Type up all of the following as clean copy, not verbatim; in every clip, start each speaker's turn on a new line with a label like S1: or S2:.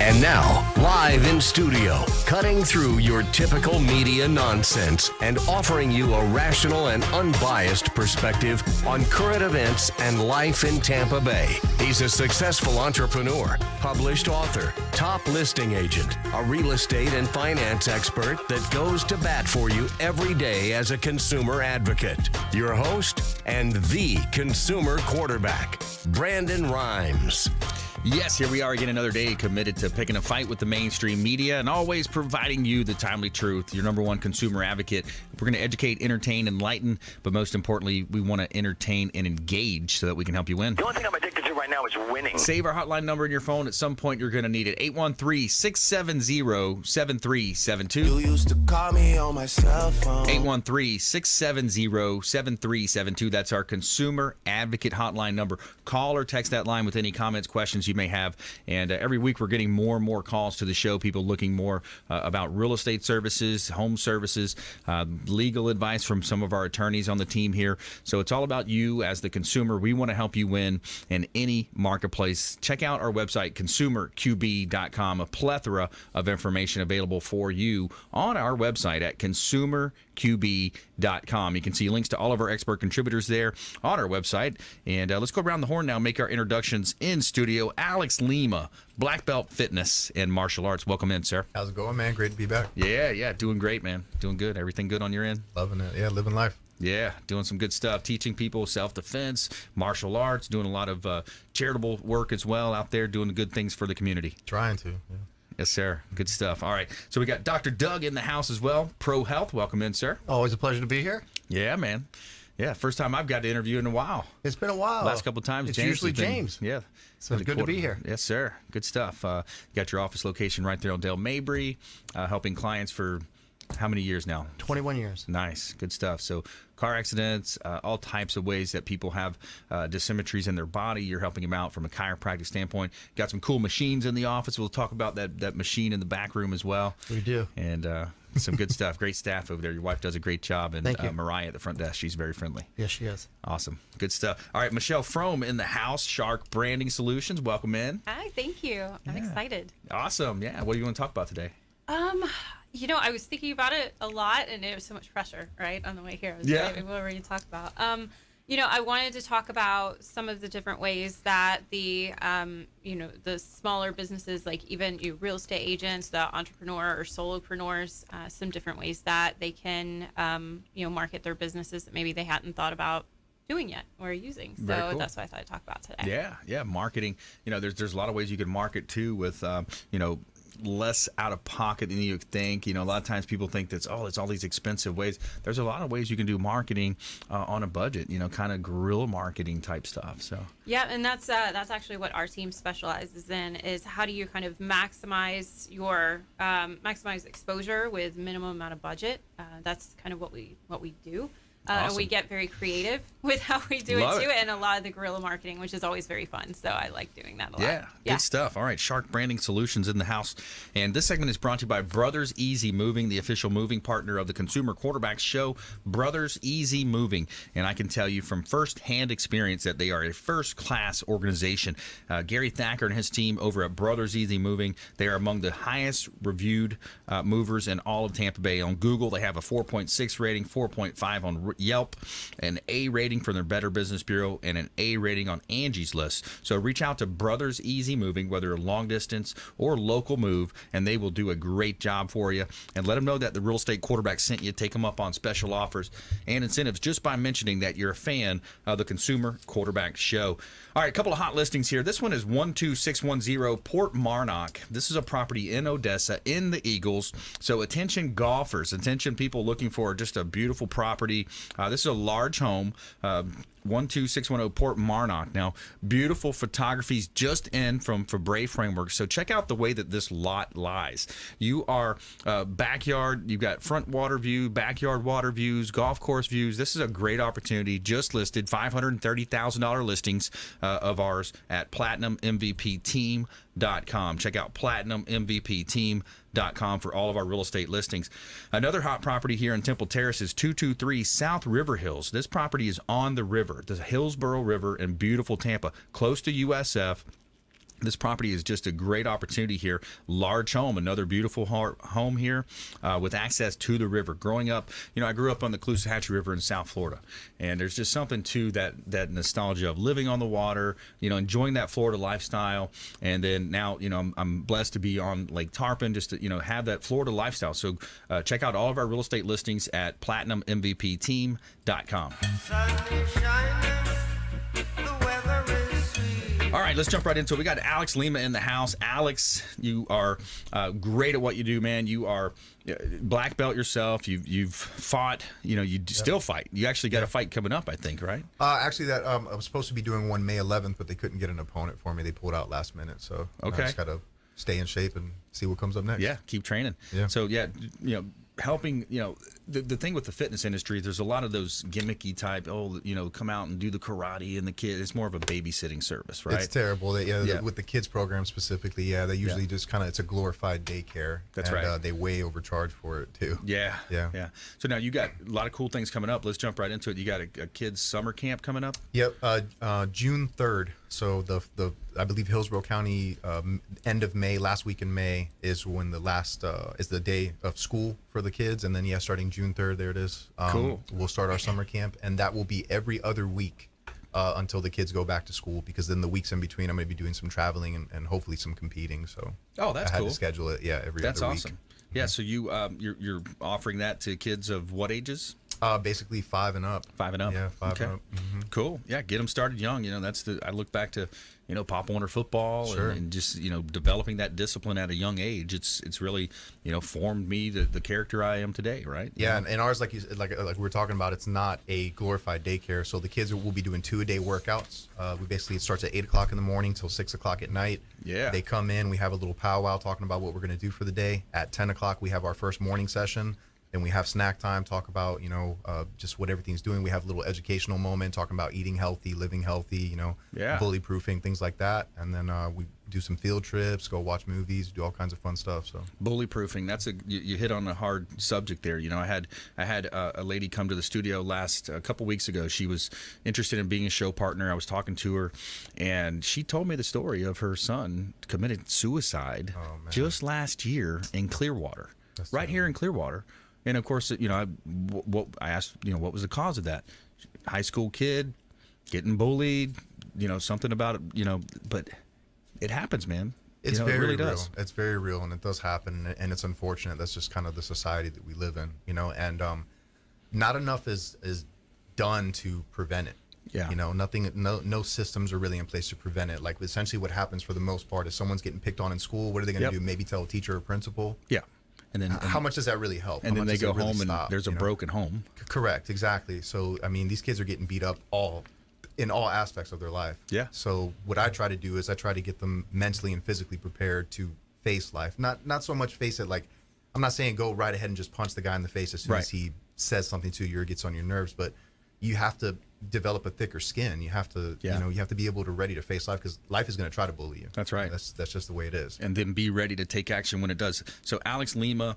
S1: And now, live in studio, cutting through your typical media nonsense and offering you a rational and unbiased perspective on current events and life in Tampa Bay. He's a successful entrepreneur, published author, top listing agent, a real estate and finance expert that goes to bat for you every day as a consumer advocate. Your host and the consumer quarterback, Brandon Rhymes.
S2: Yes, here we are again another day committed to picking a fight with the mainstream media and always providing you the timely truth, your number one consumer advocate. We're going to educate, entertain, enlighten, but most importantly, we want to entertain and engage so that we can help you win.
S3: The only thing I'm addicted to right now is winning.
S2: Save our hotline number in your phone. At some point, you're going to need it. 813-670-7372.
S4: You used to call me on my cell phone.
S2: 813-670-7372. That's our consumer advocate hotline number. Call or text that line with any comments, questions you may have. And every week we're getting more and more calls to the show, people looking more about real estate services, home services, legal advice from some of our attorneys on the team here. So it's all about you as the consumer. We want to help you win in any marketplace. Check out our website, consumerqb.com, a plethora of information available for you on our website at consumerqb.com. You can see links to all of our expert contributors there on our website. And let's go around the horn now, make our introductions in studio. Alex Lima, Blackbelt Fitness and Martial Arts. Welcome in, sir.
S5: How's it going, man? Great to be back.
S2: Yeah. Doing great, man. Doing good. Everything good on your end?
S5: Loving it. Yeah, living life.
S2: Yeah, doing some good stuff. Teaching people self-defense, martial arts, doing a lot of charitable work as well out there, doing good things for the community.
S5: Trying to, yeah.
S2: Yes, sir. Good stuff. All right. So we got Dr. Doug in the house as well. Pro Health. Welcome in, sir.
S6: Always a pleasure to be here.
S2: Yeah, man. Yeah, first time I've got to interview in a while.
S6: It's been a while.
S2: Last couple of times,
S6: it's
S2: James
S6: usually
S2: has been-
S6: James.
S2: Yeah.
S6: So it's good to be here.
S2: Yes, sir. Good stuff. You got your office location right there on Dale Mabry, helping clients for how many years now?
S6: 21 years.
S2: Nice. Good stuff. So car accidents, all types of ways that people have dysymmetries in their body. You're helping them out from a chiropractic standpoint. Got some cool machines in the office. We'll talk about that machine in the back room as well.
S6: We do.
S2: And some good stuff. Great staff over there. Your wife does a great job. And
S6: Thank you.
S2: Mariah at the front desk, she's very friendly.
S6: Yes, she is.
S2: Awesome. Good stuff. All right, Michelle Frome in the house, Shark Branding Solutions. Welcome in.
S7: Hi, thank you. I'm excited.
S2: Awesome. Yeah. What do you want to talk about today?
S7: I was thinking about it a lot, and there was so much pressure, right, on the way here. I was like, what were we going to talk about? I wanted to talk about some of the different ways that the smaller businesses, like even real estate agents, the entrepreneur or solopreneurs, some different ways that they can, market their businesses that maybe they hadn't thought about doing yet or using. So
S2: Very cool.
S7: That's what I thought I'd talk about today.
S2: Yeah. Marketing. There's a lot of ways you can market too with, less out of pocket than you think. A lot of times people think that's, it's all these expensive ways. There's a lot of ways you can do marketing on a budget, kind of guerrilla marketing type stuff. So
S7: yeah, and that's actually what our team specializes in, is how do you kind of maximize your maximize exposure with minimum amount of budget. That's kind of what we do.
S2: Awesome.
S7: We get very creative with how we do
S2: Love
S7: it too,
S2: it.
S7: and a lot of the guerrilla marketing, which is always very fun. So I like doing that a lot.
S2: Yeah, good stuff. All right, Shark Branding Solutions in the house. And this segment is brought to you by Brothers Easy Moving, the official moving partner of the Consumer Quarterback Show, Brothers Easy Moving. And I can tell you from firsthand experience that they are a first-class organization. Gary Thacker and his team over at Brothers Easy Moving, they are among the highest reviewed movers in all of Tampa Bay. On Google, they have a 4.6 rating, 4.5 on Yelp, an A rating from their Better Business Bureau, and an A rating on Angie's List. So reach out to Brothers Easy Moving, whether a long distance or local move, and they will do a great job for you. And let them know that the real estate quarterback sent you. Take them up on special offers and incentives just by mentioning that you're a fan of the Consumer Quarterback Show. All right, a couple of hot listings here. This one is 12610 Port Marnock. This is a property in Odessa in the Eagles. So attention golfers, attention people looking for just a beautiful property. This is a large home. 12610 Port Marnock. Now, beautiful photography's just in from Fabre Framework. So check out the way that this lot lies. You are backyard. You've got front water view, backyard water views, golf course views. This is a great opportunity. Just listed $530,000 listings of ours at PlatinumMVPTeam.com. Check out PlatinumMVPTeam.com for all of our real estate listings. Another hot property here in Temple Terrace is 223 South River Hills. This property is on the river, the Hillsborough River in beautiful Tampa, close to USF. This property is just a great opportunity here. Large home, another beautiful home here with access to the river. Growing up, I grew up on the Caloosahatchee River in South Florida, and there's just something to that nostalgia of living on the water, enjoying that Florida lifestyle. And then now, I'm blessed to be on Lake Tarpon, just to, have that Florida lifestyle. So check out all of our real estate listings at platinummvpteam.com. All right, let's jump right into it. We got Alex Lima in the house. Alex, you are great at what you do, man. You are black belt yourself. You've fought. You still fight. You actually got a fight coming up, I think, right?
S5: Actually, that I was supposed to be doing one May 11th, but they couldn't get an opponent for me. They pulled out last minute, so I just got to stay in shape and see what comes up next.
S2: Yeah, keep training. Yeah. So helping, the thing with the fitness industry, there's a lot of those gimmicky type, come out and do the karate and the kid. It's more of a babysitting service, right?
S5: It's terrible. With the kids program specifically, they usually just kind of, it's a glorified daycare. That's right. They way overcharge for it too.
S2: Yeah. So now you got a lot of cool things coming up. Let's jump right into it. You got a kids summer camp coming up?
S5: Yep. June 3rd. So the I believe Hillsborough County end of May, last week in May is when the last is the day of school for the kids, and then starting June 3rd, there it is.
S2: Cool.
S5: We'll start our summer camp, and that will be every other week until the kids go back to school, because then the weeks in between I'm going to be doing some traveling and hopefully some competing. So
S2: that's
S5: I had
S2: cool.
S5: to schedule it every other week.
S2: That's awesome. Yeah. So you're offering that to kids of what ages?
S5: Basically 5 and up.
S2: 5 and up.
S5: Yeah, 5 and up. Mm-hmm.
S2: Cool. Yeah, get them started young. I look back to, Pop Warner football
S5: Sure.
S2: and just, developing that discipline at a young age. It's really, formed me the character I am today, right?
S5: Yeah, and ours, like we were talking about, it's not a glorified daycare. So the kids will be doing 2-a-day workouts. It starts at 8 o'clock in the morning till 6 o'clock at night.
S2: Yeah.
S5: They come in, we have a little powwow talking about what we're going to do for the day. At 10 o'clock, we have our first morning session. Then we have snack time, talk about, just what everything's doing. We have a little educational moment, talking about eating healthy, living healthy, bully proofing, things like that. And then we do some field trips, go watch movies, do all kinds of fun stuff. So
S2: bully proofing, you hit on a hard subject there. I had a lady come to the studio a couple weeks ago. She was interested in being a show partner. I was talking to her, and she told me the story of her son committed suicide just last year in Clearwater, here in Clearwater. And of course, I asked, what was the cause of that? High school kid getting bullied, something about it, but it happens, man.
S5: It's
S2: it
S5: very
S2: really
S5: real.
S2: does.
S5: It's very real, and it does happen, and it's unfortunate. That's just kind of the society that we live in, and not enough is done to prevent it.
S2: Yeah.
S5: No systems are really in place to prevent it. Like, essentially what happens for the most part is someone's getting picked on in school. What are they going to do? Maybe tell a teacher or principal?
S2: Yeah. And then
S5: how much does that really help?
S2: And then they go home and there's a broken home.
S5: Correct, exactly. So these kids are getting beat up in all aspects of their life.
S2: Yeah.
S5: So what I try to do is I try to get them mentally and physically prepared to face life. Not so much face it like, I'm not saying go right ahead and just punch the guy in the face as soon as he says something to you or gets on your nerves, but you have to develop a thicker skin. You have to, you have to be able to ready to face life, because life is going to try to bully you.
S2: That's right.
S5: That's just the way it is.
S2: And then be ready to take action when it does. So Alex Lima,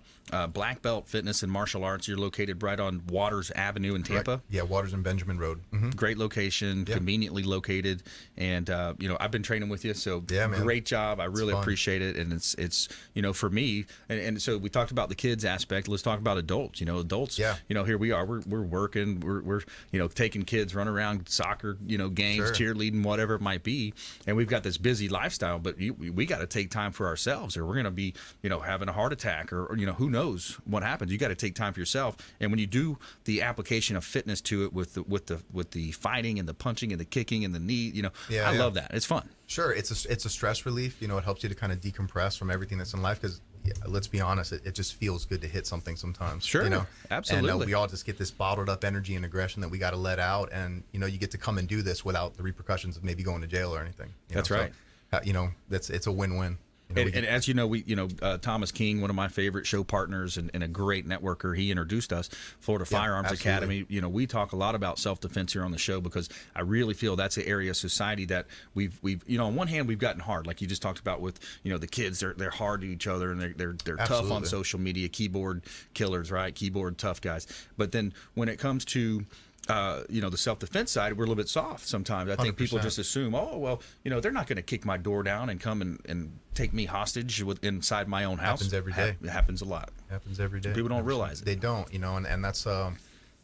S2: Black Belt Fitness and Martial Arts. You're located right on Waters Avenue in Tampa.
S5: Right. Yeah, Waters and Benjamin Road. Mm-hmm.
S2: Great location, conveniently located. And I've been training with you, so
S5: man.
S2: Great job. I really appreciate it. And it's for me. And so we talked about the kids aspect. Let's talk about adults. Adults.
S5: Yeah.
S2: Here we are. We're working. We're taking kids, run around soccer, games, cheerleading, whatever it might be. And we've got this busy lifestyle, but we got to take time for ourselves, or we're going to be, having a heart attack, or who knows what happens. You got to take time for yourself. And when you do the application of fitness to it with the fighting and the punching and the kicking and the knee, I love that. It's fun.
S5: Sure, it's a stress relief. It helps you to kind of decompress from everything that's in life, because let's be honest, it just feels good to hit something sometimes.
S2: Sure, absolutely.
S5: And we all just get this bottled up energy and aggression that we got to let out, and you get to come and do this without the repercussions of maybe going to jail or anything.
S2: That's right.
S5: So, it's a win-win.
S2: And as you know, Thomas King, one of my favorite show partners and a great networker, he introduced us, Florida Firearms Academy. We talk a lot about self-defense here on the show, because I really feel that's an area of society that we've on one hand, we've gotten hard, like you just talked about with, the kids, they're hard to each other, and they're tough on social media, keyboard killers, right? Keyboard tough guys. But then when it comes to the self-defense side, we're a little bit soft sometimes. I think people
S5: 100%.
S2: just assume, oh, well, they're not going to kick my door down and come and take me hostage inside my own house.
S5: Happens every day.
S2: It happens a lot.
S5: Happens every day.
S2: People don't realize it.
S5: They don't, and that's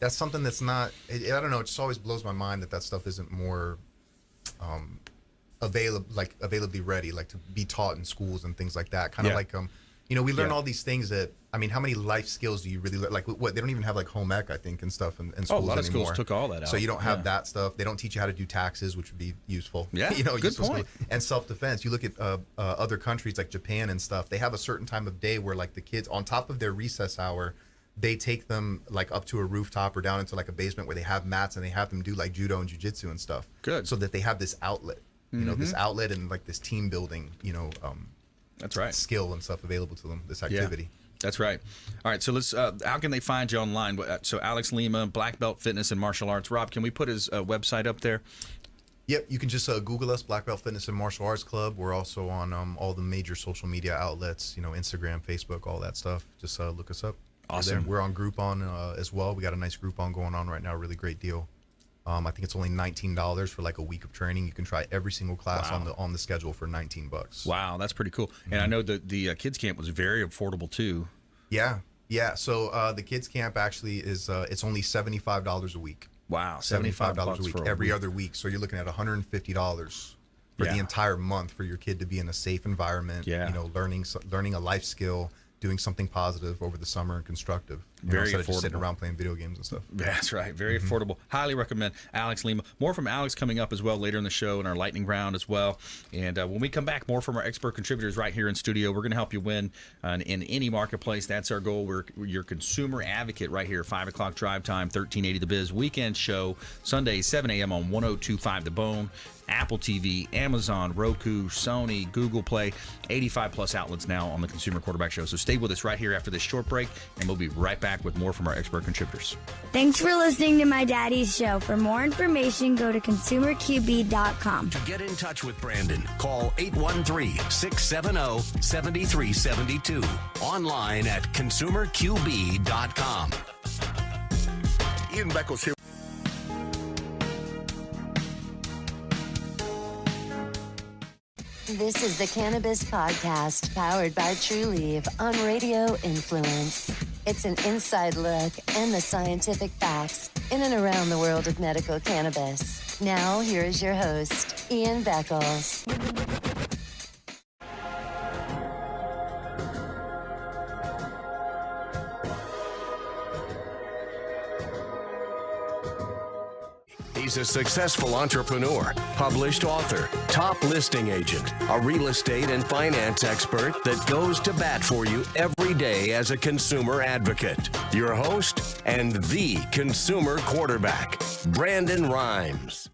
S5: something that's not. I don't know. It just always blows my mind that stuff isn't more availably ready, like to be taught in schools and things like that. Kind of like we learn all these things that. I mean, how many life skills do you really learn? Like, what they don't even have like home ec, I think, and stuff in schools
S2: a lot of
S5: anymore.
S2: schools took all that out.
S5: So you don't have that stuff. They don't teach you how to do taxes, which would be useful.
S2: Yeah, good point.
S5: And self-defense. You look at other countries like Japan and stuff. They have a certain time of day where like the kids, on top of their recess hour, they take them like up to a rooftop or down into like a basement where they have mats and they have them do like judo and jiu-jitsu and stuff. Good. So that they have this outlet, this outlet and like this team building,
S2: that's right,
S5: skill and stuff available to them. This activity.
S2: Yeah. That's right. All right, so let's. How can they find you online? So Alex Lima, Blackbelt Fitness and Martial Arts. Rob, can we put his website up there?
S5: Yep, you can just Google us, Blackbelt Fitness and Martial Arts Club. We're also on all the major social media outlets, Instagram, Facebook, all that stuff. Just look us up.
S2: Awesome.
S5: We're on Groupon as well. We got a nice Groupon going on right now. Really great deal. I think it's only $19 for like a week of training. You can try every single class on the schedule for $19.
S2: Wow, that's pretty cool. And I know that the kids camp was very affordable too.
S5: Yeah. So the kids camp actually is it's only $75 a week.
S2: Wow,
S5: $75 a week every other week. So you're looking at $150 for the entire month for your kid to be in a safe environment.
S2: Yeah.
S5: Learning a life skill, doing something positive over the summer and constructive.
S2: Very
S5: instead
S2: affordable.
S5: of just sitting around playing video games and stuff.
S2: That's right. Very affordable. Highly recommend Alex Lima. More from Alex coming up as well later in the show in our lightning round as well. And when we come back, more from our expert contributors right here in studio. We're going to help you win in any marketplace. That's our goal. We're your consumer advocate right here. 5 o'clock drive time, 1380 The Biz. Weekend show, Sunday, 7 a.m. on 102.5 The Bone. Apple TV, Amazon, Roku, Sony, Google Play, 85 plus outlets now on the Consumer Quarterback Show. So stay with us right here after this short break, and we'll be right back with more from our expert contributors.
S8: Thanks for listening to my daddy's show. For more information, go to consumerqb.com.
S1: To get in touch with Brandon, call 813-670-7372. Online at consumerqb.com. Ian Beckles here.
S9: This is the Cannabis Podcast, powered by True Leaf on Radio Influence. It's an inside look and the scientific facts in and around the world of medical cannabis. Now, here is your host, Ian Beckles.
S1: He's a successful entrepreneur, published author, top listing agent, a real estate and finance expert that goes to bat for you every day as a consumer advocate. Your host and the consumer quarterback, Brandon Rhymes.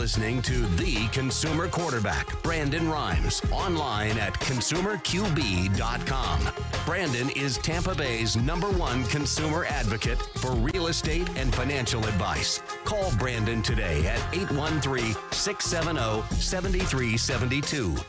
S1: listening to the consumer quarterback, Brandon Rhymes, online at consumerqb.com. Brandon is Tampa Bay's #1 consumer advocate for real estate and financial advice. Call Brandon today at 813-670-7372.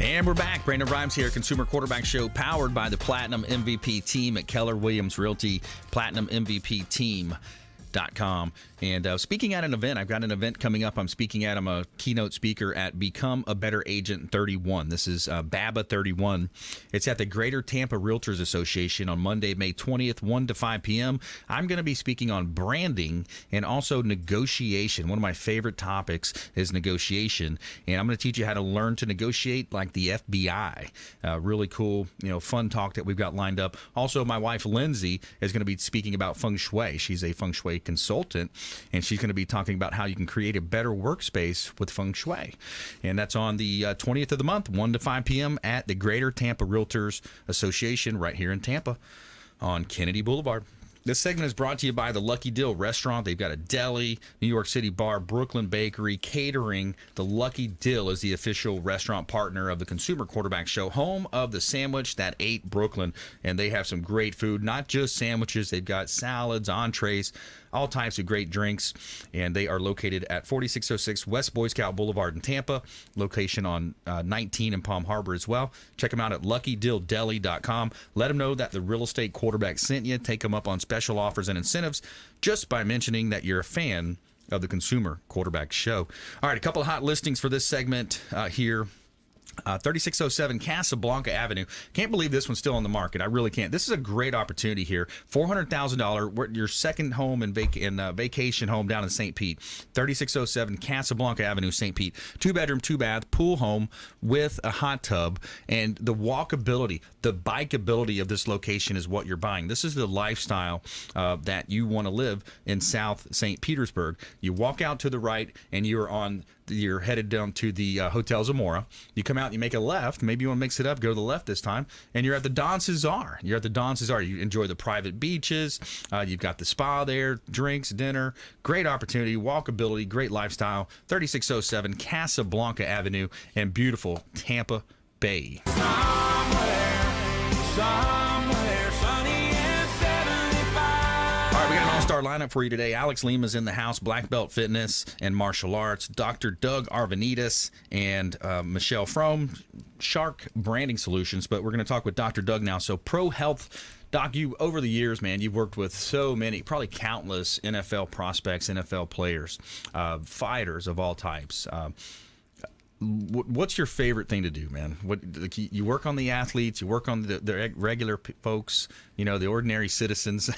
S2: And we're back. Brandon Rhymes here, Consumer Quarterback Show, powered by the Platinum MVP team at Keller Williams Realty, PlatinumMVPteam.com. And speaking at an event, I've got an event coming up. I'm speaking at, I'm a keynote speaker at Become a Better Agent 31. This is BABA 31. It's at the Greater Tampa Realtors Association on Monday, May 20th, 1 to 5 p.m. I'm going to be speaking on branding and also negotiation. One of my favorite topics is negotiation. And I'm going to teach you how to learn to negotiate like the FBI. Really cool, fun talk that we've got lined up. Also, my wife, Lindsay, is going to be speaking about feng shui. She's a feng shui consultant, and she's going to be talking about how you can create a better workspace with feng shui. And that's on the 20th of the month, 1 to 5 p.m. at the Greater Tampa Realtors Association right here in Tampa on Kennedy Boulevard. This segment is brought to you by the Lucky Dill Restaurant. They've got a deli, New York City bar, Brooklyn Bakery, catering. The Lucky Dill is the official restaurant partner of the Consumer Quarterback Show, home of the sandwich that ate Brooklyn. And they have some great food, not just sandwiches. They've got salads, entrees, all types of great drinks. And they are located at 4606 West Boy Scout Boulevard in Tampa, location on 19 in Palm Harbor as well. Check them out at luckydilldeli.com. Let them know that the real estate quarterback sent you. Take them up on special offers and incentives just by mentioning that you're a fan of the Consumer Quarterback Show. All right, a couple of hot listings for this segment here. 3607 Casablanca Avenue. Can't believe this one's still on the market. I really can't. This is a great opportunity here. $400,000. Your second home and vacation home down in St. Pete. 3607 Casablanca Avenue, St. Pete. 2-bedroom, 2-bath, pool home with a hot tub. And the walkability, the bikeability of this location is what you're buying. This is the lifestyle that you want to live in South St. Petersburg. You walk out to the right and you're headed down to the Hotel Zamora. You come out and you make a left. Maybe you want to mix it up, go to the left this time, and you're at the Don Cesar. You're at the Don Cesar. You enjoy the private beaches. You've got the spa there, drinks, dinner. Great opportunity, walkability, great lifestyle. 3607 Casablanca Avenue in beautiful Tampa Bay.
S4: Somewhere sunny and 75.
S2: All right, we got an all-star lineup for you today. Alex Lima's in the house, Blackbelt Fitness and Martial Arts. Dr. Doug Arvanitis and Michelle Frome, Shark Branding Solutions. But we're going to talk with Dr. Doug now. So Pro Health. Doc, you over the years, man, you've worked with so many, probably countless NFL prospects, NFL players, fighters of all types. What's your favorite thing to do, man? You work on the athletes, you work on the regular folks, the ordinary citizens.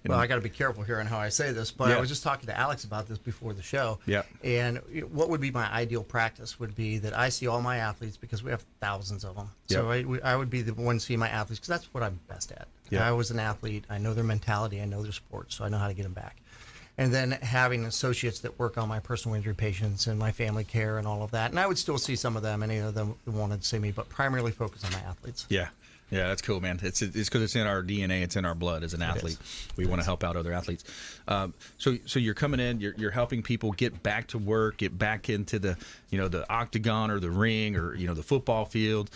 S6: Well, I got to be careful here on how I say this, but
S2: Yeah.
S6: I was just talking to Alex about this before the show.
S2: Yeah.
S6: And what would be my ideal practice would be that I see all my athletes, because we have thousands of them. So I would be the one seeing my athletes because that's what I'm best at.
S2: Yeah.
S6: I was an athlete. I know their mentality. I know their sport, so I know how to get them back. And then having associates that work on my personal injury patients and my family care and all of that. And I would still see some of them, any of them who wanted to see me, but primarily focus on my athletes.
S2: Yeah. Yeah, that's cool, man. It's because it's in our DNA. It's in our blood as an athlete. We want to help out other athletes. So you're coming in. You're helping people get back to work, get back into the the octagon or the ring or the football field.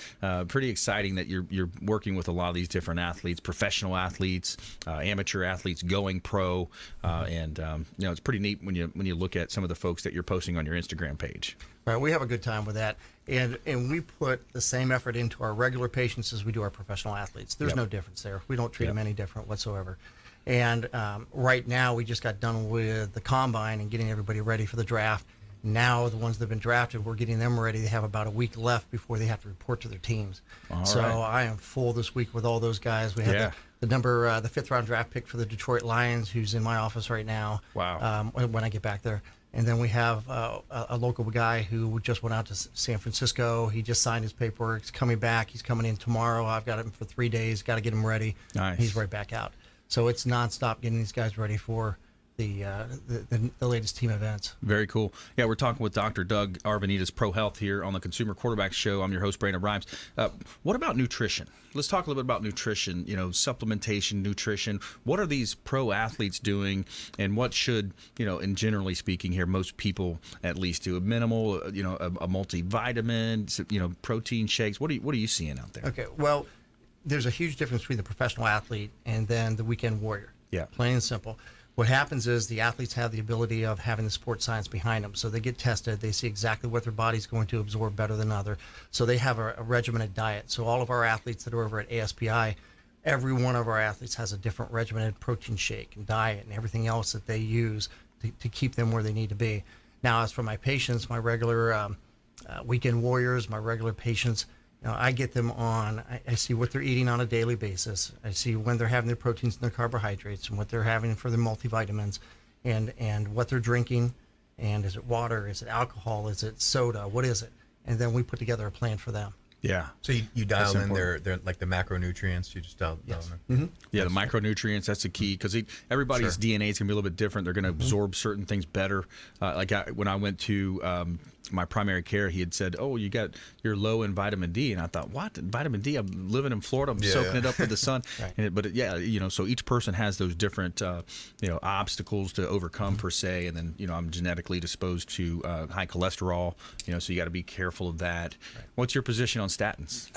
S2: Pretty exciting that you're working with a lot of these different athletes, professional athletes, amateur athletes, going pro, and it's pretty neat when you look at some of the folks that you're posting on your Instagram page.
S6: Right, we have a good time with that, and we put the same effort into our regular patients as we do our professional athletes. There's no difference there. We don't treat them any different whatsoever. And right now, we just got done with the combine and getting everybody ready for the draft. Now, the ones that have been drafted, we're getting them ready. They have about a week left before they have to report to their teams. So I am full this week with all those guys. We have the the 5th round draft pick for the Detroit Lions, who's in my office right now.
S2: Wow.
S6: When I get back there. And then we have a local guy who just went out to San Francisco. He just signed his paperwork. He's coming back. He's coming in tomorrow. I've got him for 3 days. Got to get him ready.
S2: Nice.
S6: He's right back out. So it's nonstop getting these guys ready for the latest team events.
S2: Very cool. Yeah, we're talking with Dr. Doug Arvanitis, Pro Health, here on the Consumer Quarterback Show. I'm your host, Brandon Rhymes. What about nutrition? Let's talk a little bit about nutrition, supplementation, nutrition. What are these pro athletes doing, and what should, and generally speaking here, most people at least do? A minimal, a multivitamin, protein shakes. What are you seeing out there?
S6: Okay, well, there's a huge difference between the professional athlete and then the weekend warrior.
S2: Yeah.
S6: Plain and simple. What happens is the athletes have the ability of having the sports science behind them. So they get tested. They see exactly what their body's going to absorb better than other. So they have a regimented diet. So all of our athletes that are over at ASPI, every one of our athletes has a different regimented protein shake and diet and everything else that they use to keep them where they need to be. Now, as for my patients, my regular weekend warriors, my regular patients, I get them on, I see what they're eating on a daily basis. I see when they're having their proteins and their carbohydrates and what they're having for their multivitamins and what they're drinking. And is it water? Is it alcohol? Is it soda? What is it? And then we put together a plan for them.
S2: Yeah.
S5: So you dial in their like the macronutrients. You just dial
S6: Yes.
S5: in.
S6: Mm-hmm.
S2: Yeah, the micronutrients, that's the key, because everybody's DNA is going to be a little bit different. They're going to absorb certain things better. When I went to my primary care, he had said, you're low in vitamin D. And I thought, what? Vitamin D? I'm living in Florida. I'm soaking it up with the sun.
S6: Right.
S2: So each person has those different, obstacles to overcome per se. And then, I'm genetically disposed to high cholesterol, so you got to be careful of that. Right. What's your position on statins?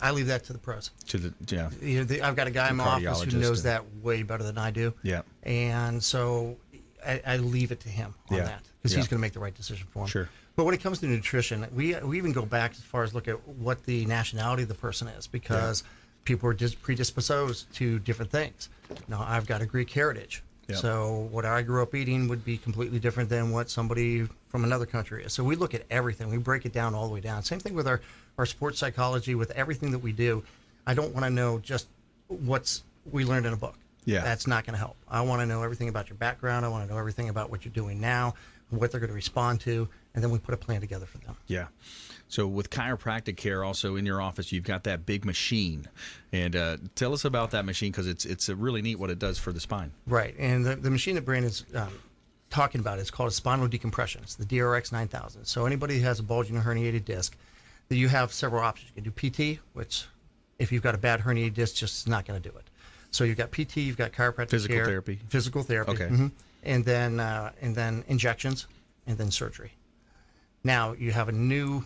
S6: I leave that to the pros. I've got a guy in my office who knows that way better than I do.
S2: Yeah.
S6: And so I leave it to him on that because he's going to make the right decision for him.
S2: Sure.
S6: But when it comes to nutrition, we even go back as far as look at what the nationality of the person is, because people are predisposed to different things. Now, I've got a Greek heritage.
S2: Yep.
S6: So what I grew up eating would be completely different than what somebody from another country is. So we look at everything. We break it down all the way down. Same thing with our sports psychology, with everything that we do. I don't want to know just what's we learned in a book.
S2: Yeah.
S6: That's not going to help. I want to know everything about your background. I want to know everything about what you're doing now, what they're going to respond to, and then we put a plan together for them.
S2: Yeah. So with chiropractic care, also in your office, you've got that big machine. And tell us about that machine, because it's really neat what it does for the spine.
S6: Right. And the machine that Brandon's talking about is called a spinal decompression. It's the DRX 9000. So anybody who has a bulging or herniated disc, you have several options. You can do PT, which if you've got a bad herniated disc, just not going to do it. So you've got PT, you've got chiropractic
S2: Physical
S6: care,
S2: therapy.
S6: Physical therapy.
S2: Okay.
S6: Mm-hmm. And then injections, and then surgery. Now you have a new,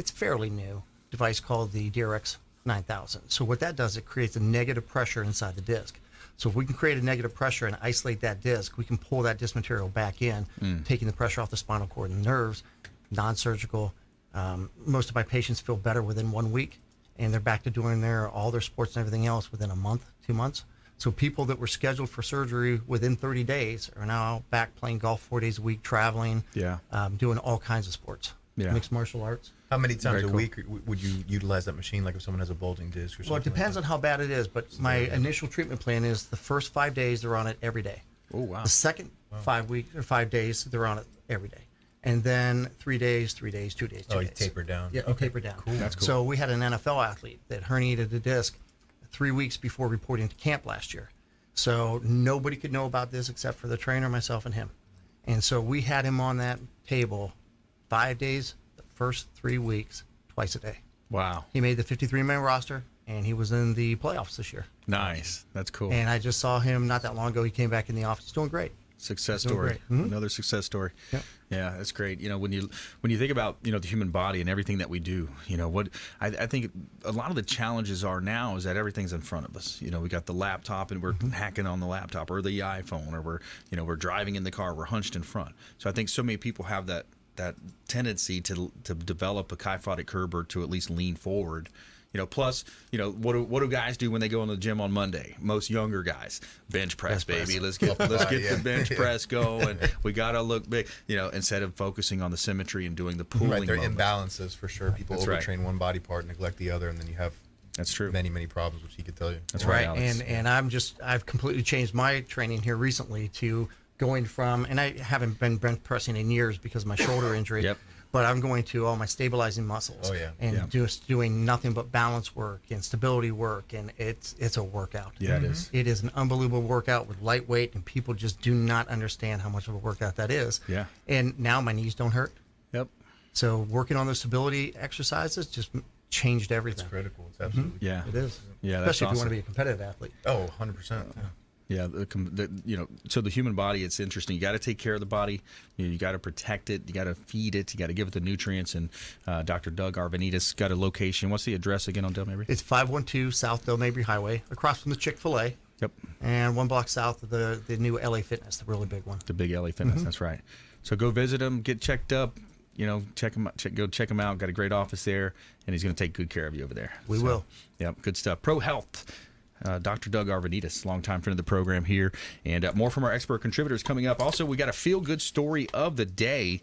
S6: it's fairly new, device called the DRX 9000. So what that does, it creates a negative pressure inside the disc. So if we can create a negative pressure and isolate that disc, we can pull that disc material back in, taking the pressure off the spinal cord and nerves, non-surgical. Most of my patients feel better within 1 week, and they're back to doing all their sports and everything else within a month, 2 months. So people that were scheduled for surgery within 30 days are now back playing golf 4 days a week, traveling, doing all kinds of sports, mixed martial arts.
S5: How many times a week would you utilize that machine, like if someone has a bulging disc or something?
S6: Well, it depends
S5: like
S6: on how bad it is, but my initial treatment plan is the first 5 days they're on it every day.
S2: Oh, wow.
S6: The second 5 days they're on it every day. And then 3 days, 2 days, 2 days.
S5: You taper down.
S6: Yeah, you taper down.
S5: Cool.
S2: That's cool.
S6: So we had an NFL athlete that herniated a disc 3 weeks before reporting to camp last year. So nobody could know about this except for the trainer, myself, and him. And so we had him on that table 5 days, the first 3 weeks, twice a day.
S2: Wow.
S6: He made the 53-man roster, and he was in the playoffs this year.
S2: Nice. That's cool.
S6: And I just saw him not that long ago. He came back in the office. He's doing great.
S2: Success
S6: Doing
S2: story.
S6: great. Mm-hmm.
S2: Another success story.
S6: Yep.
S2: Yeah, that's great. When you think about the human body and everything that we do, what I think a lot of the challenges are now is that everything's in front of us. We got the laptop and we're hacking on the laptop, or the iPhone, or we're driving in the car, we're hunched in front. So I think so many people have that tendency to develop a kyphotic curve, or to at least lean forward. Plus, what do guys do when they go in the gym on Monday? Most younger guys, bench press, baby. Let's get the bench press going. We gotta look big. Instead of focusing on the symmetry and doing the pulling.
S5: Right, there are
S2: movements.
S5: imbalances for sure. People overtrain one body part, neglect the other, and then you have many problems, which he could tell you.
S2: That's right. Alex.
S6: And I've completely changed my training here recently to going from, and I haven't been bench pressing in years because of my shoulder injury.
S2: Yep.
S6: but I'm going to all my stabilizing muscles.
S5: Oh, yeah.
S6: And just doing nothing but balance work and stability work, and it's a workout.
S2: Yeah, it is.
S6: It is an unbelievable workout with lightweight, and people just do not understand how much of a workout that is.
S2: Yeah.
S6: And now my knees don't hurt.
S2: Yep.
S6: So working on those stability exercises just changed everything.
S5: It's critical. It's absolutely.
S2: Yeah.
S6: It is.
S2: Yeah, that's
S6: Especially if you want
S2: awesome.
S6: to be a competitive athlete.
S5: Oh, 100%.
S2: Yeah, so the human body, it's interesting. You got to take care of the body. You got to protect it. You got to feed it. You got to give it the nutrients. And Dr. Doug Arvanitis got a location. What's the address again on Del Mabry?
S6: It's 512 South Del Mabry Highway, across from the Chick-fil-A.
S2: Yep.
S6: And 1 block south of the new LA Fitness, the really big one.
S2: The big LA Fitness. That's right. So go visit him, get checked up. Check him out. Go check him out. Got a great office there, and he's going to take good care of you over there.
S6: We will.
S2: Yep, good stuff. Pro Health. Dr. Doug Arvanitis, longtime friend of the program here, and more from our expert contributors coming up. Also, we got a feel-good story of the day.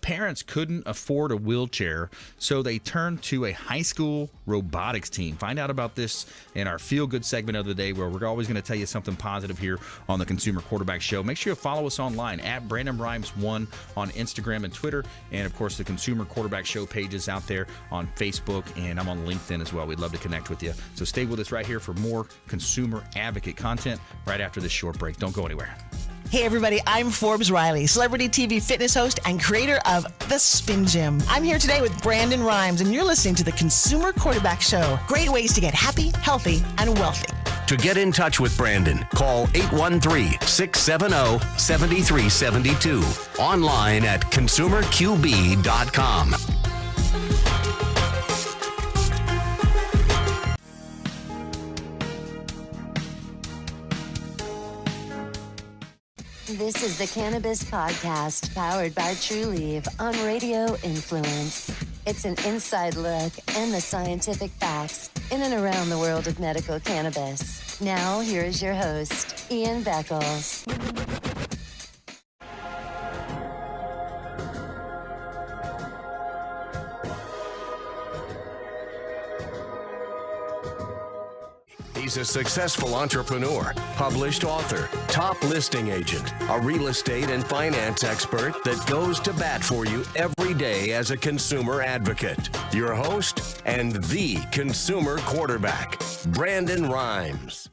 S2: Parents couldn't afford a wheelchair, so they turned to a high school robotics team. Find out about this in our feel-good segment of the day, where we're always going to tell you something positive here on the Consumer Quarterback Show. Make sure you follow us online at Brandon Rhymes1 on Instagram and Twitter, and of course the Consumer Quarterback Show pages out there on Facebook, and I'm on LinkedIn as well. We'd love to connect with you. So stay with us right here for more consumer advocate content right after this short break. Don't go anywhere.
S10: Hey everybody, I'm Forbes Riley, celebrity TV fitness host and creator of The Spin Gym. I'm here today with Brandon Rhymes, and you're listening to the Consumer Quarterback Show. Great ways to get happy, healthy, and wealthy.
S1: To get in touch with Brandon, call 813-670-7372. Online at consumerqb.com.
S9: This is the Cannabis Podcast, powered by Trulieve on Radio Influence. It's an inside look and the scientific facts in and around the world of medical cannabis. Now, here is your host, Ian Beckles.
S1: He's a successful entrepreneur, published author, top listing agent, a real estate and finance expert that goes to bat for you every day as a consumer advocate. Your host and the consumer quarterback, Brandon Rhymes.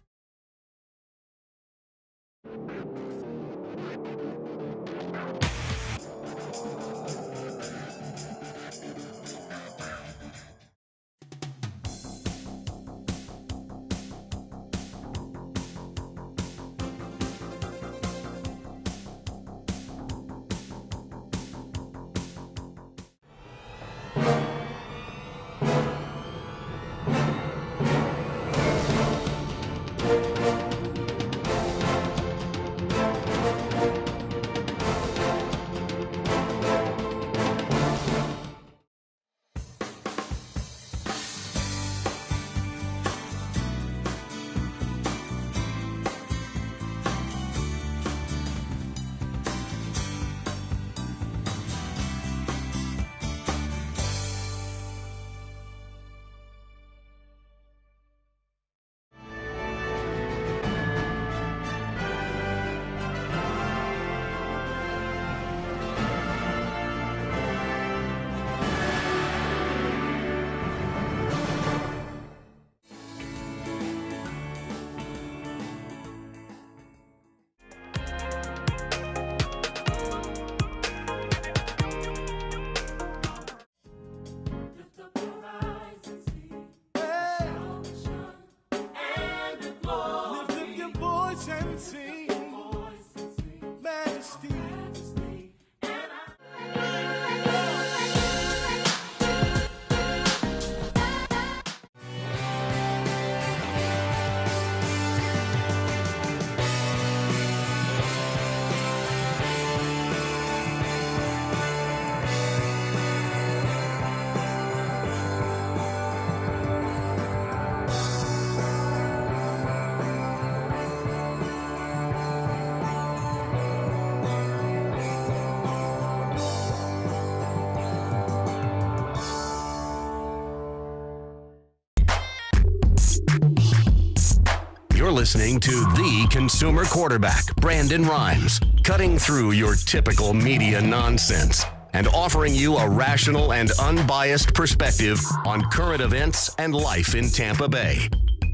S1: You're listening to the consumer quarterback, Brandon Rhymes, cutting through your typical media nonsense and offering you a rational and unbiased perspective on current events and life in Tampa Bay.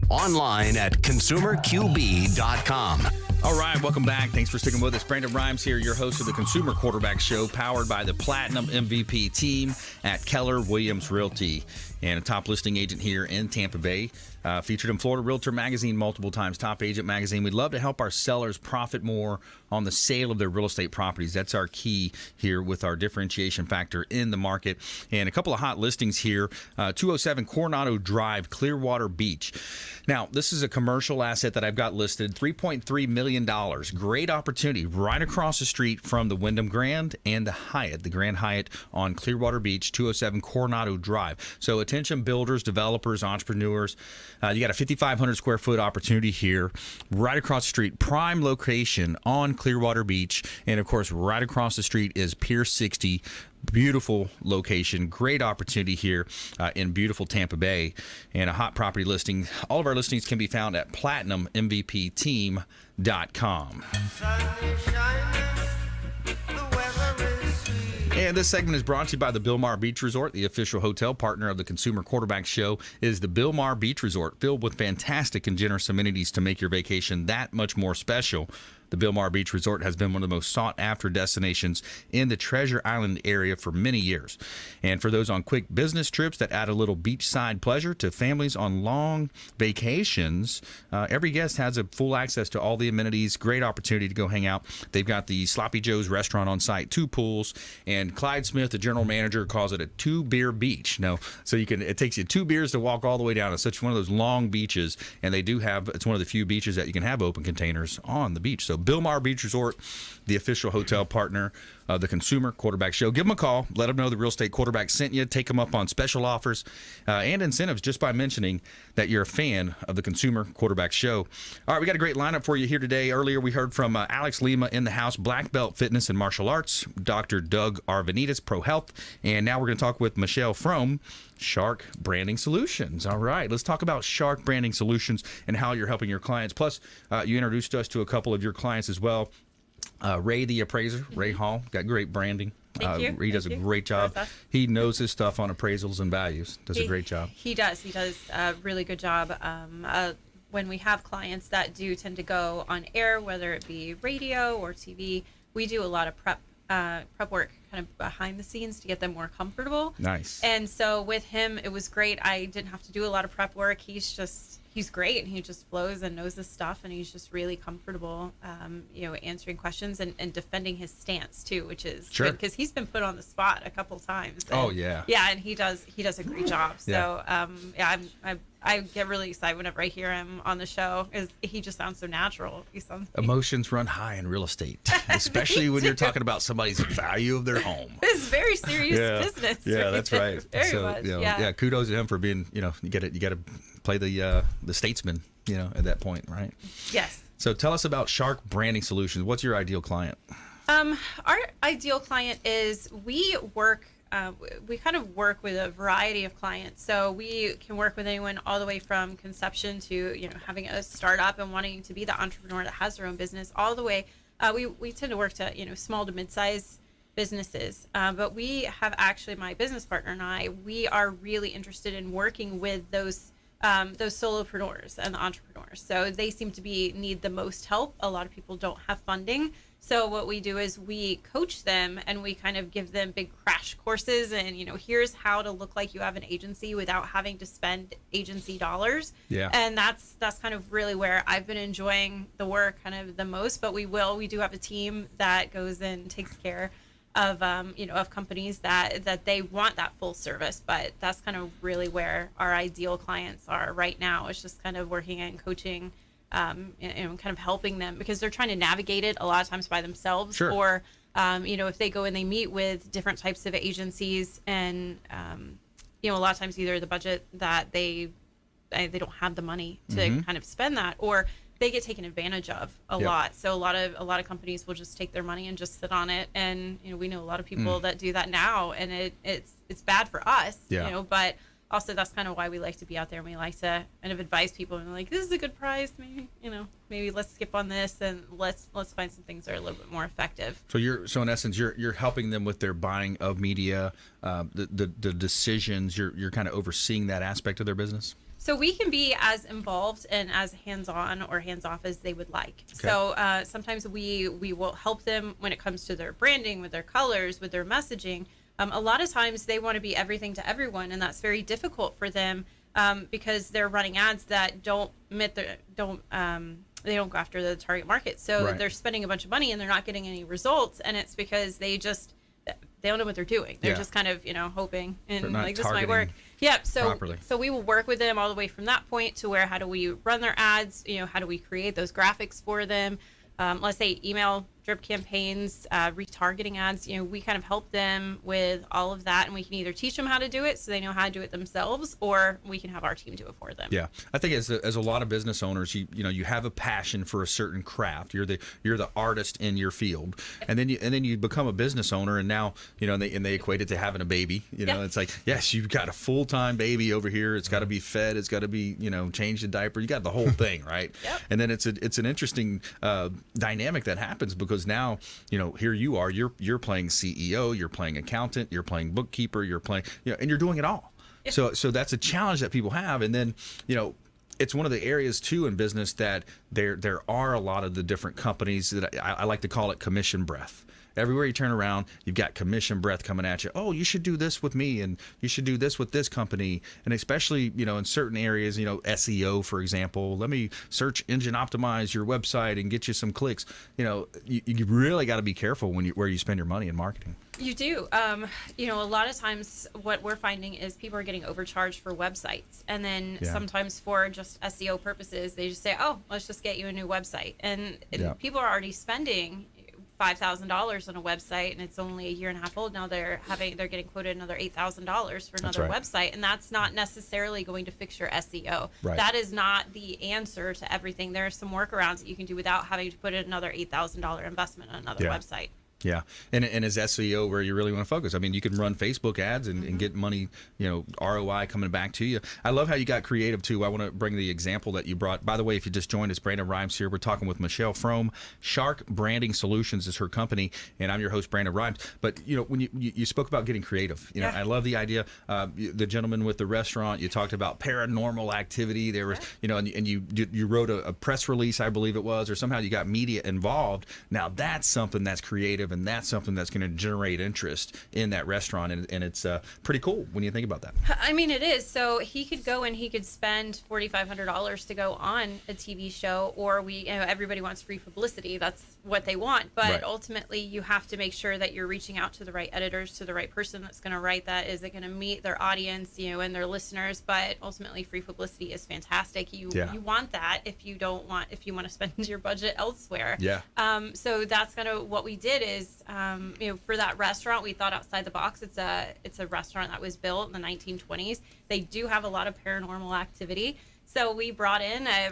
S1: Online at consumerqb.com.
S2: All right, welcome back. Thanks for sticking with us. Brandon Rhymes here, your host of the Consumer Quarterback Show, powered by the Platinum MVP team at Keller Williams Realty, and a top listing agent here in Tampa Bay. Featured in Florida Realtor Magazine multiple times, Top Agent Magazine. We'd love to help our sellers profit more on the sale of their real estate properties. That's our key here with our differentiation factor in the market. And a couple of hot listings here. 207 Coronado Drive, Clearwater Beach. Now, this is a commercial asset that I've got listed, $3.3 million. Great opportunity right across the street from the Wyndham Grand and the Hyatt, the Grand Hyatt on Clearwater Beach, 207 Coronado Drive. So attention builders, developers, entrepreneurs. You got a 5,500 square foot opportunity here, right across the street, prime location on Clearwater Beach. And of course, right across the street is Pier 60. Beautiful location, great opportunity here in beautiful Tampa Bay, and a hot property listing. All of our listings can be found at platinummvpteam.com. And this segment is brought to you by the Bilmar Beach Resort. The official hotel partner of the Consumer Quarterback Show is the Bilmar Beach Resort, filled with fantastic and generous amenities to make your vacation that much more special. The Bilmar Beach Resort has been one of the most sought-after destinations in the Treasure Island area for many years. And for those on quick business trips that add a little beachside pleasure to families on long vacations, every guest has a full access to all the amenities. Great opportunity to go hang out. They've got the Sloppy Joe's restaurant on site, 2 pools, and Clyde Smith, the general manager, calls it a 2-beer beach. No, so it takes you 2 beers to walk all the way down. It's such one of those long beaches, and it's one of the few beaches that you can have open containers on the beach. So Bilmar Beach Resort, the official hotel partner of the Consumer Quarterback Show. Give them a call. Let them know the Real Estate Quarterback sent you. Take them up on special offers and incentives just by mentioning that you're a fan of the Consumer Quarterback Show. All right, we got a great lineup for you here today. Earlier, we heard from Alex Lima in the house, Blackbelt Fitness and Martial Arts, Dr. Doug Arvanitis, Pro Health, and now we're going to talk with Michelle Frome, Shark Branding Solutions. All right, let's talk about Shark Branding Solutions and how you're helping your clients. Plus, you introduced us to a couple of your clients as well. Ray the appraiser, Ray Hall, got great branding.
S7: Thank you.
S2: He does a great job. He knows his stuff on appraisals and values. Does a great job.
S7: He does. He does a really good job. When we have clients that do tend to go on air, whether it be radio or TV, we do a lot of prep work kind of behind the scenes to get them more comfortable.
S2: Nice.
S7: And so with him, it was great. I didn't have to do a lot of prep work. He's great, and he just flows and knows his stuff, and he's just really comfortable, answering questions and defending his stance too, which is good because he's been put on the spot a couple times. And, and he does a great job. So I get really excited whenever I hear him on the show. He just sounds so natural.
S2: Emotions run high in real estate, especially when you're talking about somebody's value of their home.
S7: It's very serious business.
S2: Yeah,
S7: right?
S2: That's right.
S7: Very much.
S2: Kudos to him for being, you got to play the statesman, at that point, right?
S7: Yes.
S2: So tell us about Shark Branding Solutions. What's your ideal client?
S7: Our ideal client is we kind of work with a variety of clients. So we can work with anyone all the way from conception to, having a startup and wanting to be the entrepreneur that has their own business, all the way. We tend to work to, small to mid-size businesses. But we have actually, my business partner and I, we are really interested in working with those solopreneurs and the entrepreneurs. So they seem to need the most help. A lot of people don't have funding. So what we do is we coach them and we kind of give them big crash courses and, here's how to look like you have an agency without having to spend agency dollars. Yeah. And that's kind of really where I've been enjoying the work kind of the most, but we do have a team that goes in and takes care of, of companies that they want that full service, but that's kind of really where our ideal clients are right now. It's just kind of working and coaching, and kind of helping them because they're trying to navigate it a lot of times by themselves. Sure. Or, if they go and they meet with different types of agencies and, a lot of times either the budget that they don't have the money to kind of spend that, or they get taken advantage of a lot. So a lot of companies will just take their money and just sit on it. And, we know a lot of people that do that now, and it's bad for us, but also that's kind of why we like to be out there, and we like to kind of advise people and like, this is a good price, maybe let's skip on this and let's find some things that are a little bit more effective.
S2: So in essence you're helping them with their buying of media, the decisions. You're kind of overseeing that aspect of their business.
S7: So we can be as involved and as hands-on or hands-off as they would like. Okay. So sometimes we will help them when it comes to their branding, with their colors, with their messaging. A lot of times they want to be everything to everyone, and that's very difficult for them because they're running ads that don't go after the target market. So They're spending a bunch of money and they're not getting any results, and it's because they don't know what they're doing. They're just kind of, hoping and like, this might work. Yep. So we will work with them all the way from that point to where, how do we run their ads? How do we create those graphics for them? Let's say email drip campaigns, retargeting ads. We kind of help them with all of that, and we can either teach them how to do it so they know how to do it themselves, or we can have our team do it for them.
S2: Yeah, I think as a lot of business owners, you have a passion for a certain craft. You're the artist in your field, and then you become a business owner, and now they equate it to having a baby. It's like, yes, you've got a full-time baby over here. It's got to be fed. It's got to be changed a diaper. You got the whole thing, right?
S7: Yep.
S2: And then it's an interesting dynamic that happens, because now here you are. You're playing CEO. You're playing accountant. You're playing bookkeeper. You're playing and you're doing it all. Yep. So that's a challenge that people have, and then it's one of the areas too in business that there are a lot of the different companies that I like to call it commission breath. Everywhere you turn around, you've got commission breath coming at you. Oh, you should do this with me, and you should do this with this company. And especially, in certain areas, SEO, for example, let me search engine optimize your website and get you some clicks. You really got to be careful where you spend your money in marketing.
S7: You do. A lot of times what we're finding is people are getting overcharged for websites. And then sometimes for just SEO purposes, they just say, oh, let's just get you a new website. And people are already spending $5,000 on a website, and it's only a year and a half old now. They're getting quoted another $8,000 for another website, and that's not necessarily going to fix your SEO.
S2: Right.
S7: That is not the answer to everything. There are some workarounds that you can do without having to put in another $8,000 investment on another website.
S2: Yeah, and is SEO where you really want to focus? I mean, you can run Facebook ads and get money, ROI coming back to you. I love how you got creative too. I want to bring the example that you brought. By the way, if you just joined us, Brandon Rhymes here. We're talking with Michelle Frome. Shark Branding Solutions is her company, and I'm your host, Brandon Rhymes. But when you spoke about getting creative, I love the idea. The gentleman with the restaurant, you talked about paranormal activity. There was, and you wrote a press release, I believe it was, or somehow you got media involved. Now that's something that's creative. And that's something that's going to generate interest in that restaurant, and it's pretty cool when you think about that.
S7: I mean, it is. So he could go and he could spend $4,500 to go on a TV show, or everybody wants free publicity. That's what they want. But ultimately, you have to make sure that you're reaching out to the right editors, to the right person that's going to write that. Is it going to meet their audience, and their listeners? But ultimately, free publicity is fantastic. You want that if you want to spend your budget elsewhere.
S2: Yeah.
S7: So that's kind of what we did is. For that restaurant, we thought outside the box. It's a restaurant that was built in the 1920s. They do have a lot of paranormal activity. So we brought in a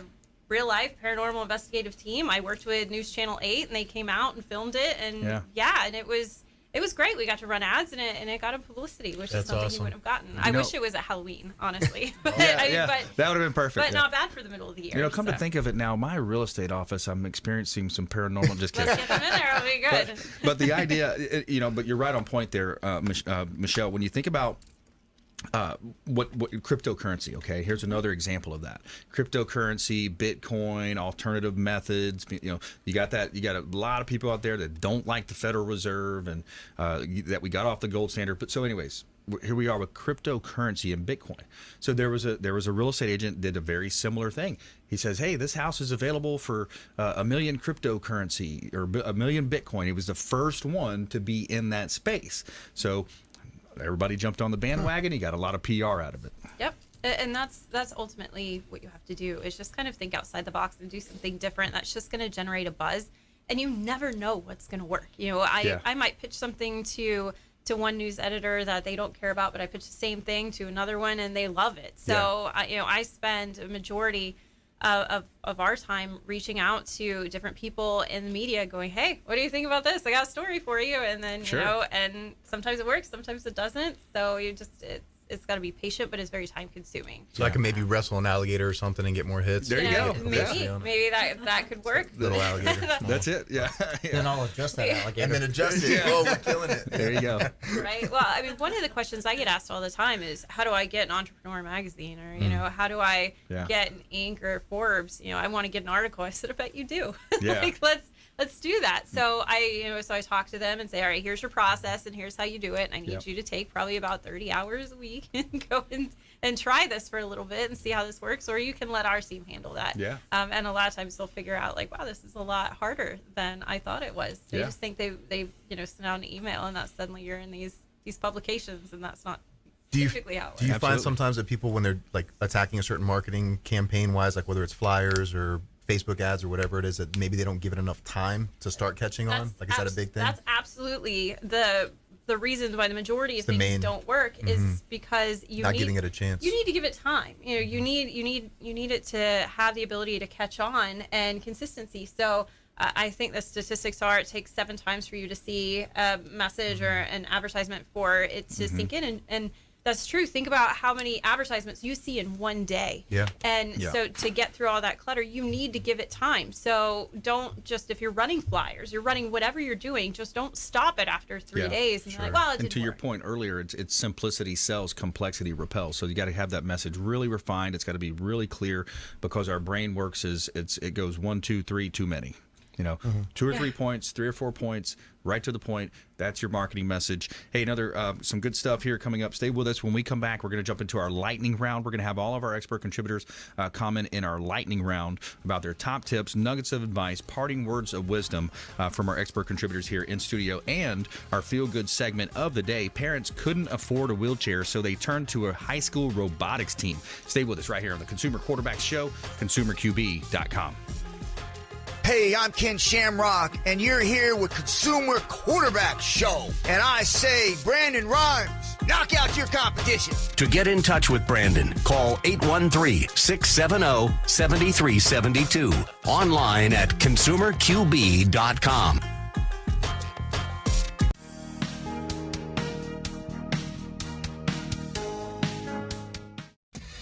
S7: real life paranormal investigative team. I worked with News Channel 8, and they came out and filmed it. And and it was great. We got to run ads in it, and it got a publicity, which is something you wouldn't have gotten. I wish it was at Halloween, honestly. But,
S2: that would have been perfect.
S7: But not bad for the middle of the year.
S2: Come to think of it now, my real estate office, I'm experiencing some paranormal. Just kidding.
S7: Let's get them in there. It'll be good.
S2: But the idea, but you're right on point there, Michelle. When you think about what cryptocurrency, okay, here's another example of that. Cryptocurrency, Bitcoin, alternative methods, you got a lot of people out there that don't like the Federal Reserve, and that we got off the gold standard. But so anyways, here we are with cryptocurrency and Bitcoin. So there was a real estate agent did a very similar thing. He says, hey, this house is available for $1 million cryptocurrency or $1 million Bitcoin. He was the first one to be in that space. So everybody jumped on the bandwagon. He got a lot of PR out of it.
S7: Yep. And that's ultimately what you have to do, is just kind of think outside the box and do something different that's just going to generate a buzz. And you never know what's going to work. I might pitch something to one news editor that they don't care about, but I pitch the same thing to another one and they love it. So I spend a majority of our time reaching out to different people in the media going, hey, what do you think about this? I got a story for you. And then, and sometimes it works, sometimes it doesn't. So it's it's got to be patient, but it's very time consuming.
S5: So I can maybe wrestle an alligator or something and get more hits.
S2: There you go.
S7: Maybe that could work.
S5: Little alligator.
S2: That's it. Yeah.
S6: Then I'll adjust that alligator.
S5: And then adjust it. Oh, we're killing it.
S2: There you go.
S7: Right. Well, I mean, one of the questions I get asked all the time is, how do I get an Entrepreneur magazine, or how do I get an Inc. or Forbes? I want to get an article. I said, I bet you do.
S2: Yeah.
S7: Like, let's do that. So I talk to them and say, all right, here's your process and here's how you do it. And I need you to take probably about 30 hours a week and go and try this for a little bit and see how this works. Or you can let our team handle that.
S2: Yeah.
S7: And a lot of times they'll figure out like, wow, this is a lot harder than I thought it was. They just think they send out an email and that suddenly you're in these publications, and that's not typically how it works.
S5: Do you find sometimes that people, when they're like attacking a certain marketing campaign wise, like whether it's flyers or Facebook ads or whatever it is, that maybe they don't give it enough time to start catching on? Like, is that a big thing?
S7: That's absolutely the reason why the majority of things don't work is because you
S5: not giving it a chance.
S7: You need to give it time. You need it to have the ability to catch on and consistency. So I think the statistics are it takes 7 times for you to see a message or an advertisement for it to sink in, and that's true. Think about how many advertisements you see in one day.
S5: Yeah.
S7: And so to get through all that clutter, you need to give it time. So don't just, if you're running flyers, you're running whatever you're doing, just don't stop it after 3 days. And you're like, well, it didn't
S2: And to your
S7: work.
S2: point earlier, it's simplicity sells, complexity repels. So you got to have that message really refined. It's got to be really clear, because our brain works it goes 1, 2, 3, too many. 2 or 3 points, 3 or 4 points, right to the point. That's your marketing message. Hey, another some good stuff here coming up. Stay with us. When we come back, we're going to jump into our lightning round. We're going to have all of our expert contributors comment in our lightning round about their top tips, nuggets of advice, parting words of wisdom from our expert contributors here in studio, and our feel-good segment of the day. Parents couldn't afford a wheelchair, so they turned to a high school robotics team. Stay with us right here on the Consumer Quarterback Show, ConsumerQB.com.
S11: Hey, I'm Ken Shamrock, and you're here with Consumer Quarterback Show. And I say, Brandon Rhymes, knock out your competition.
S1: To get in touch with Brandon, call 813-670-7372. Online at ConsumerQB.com.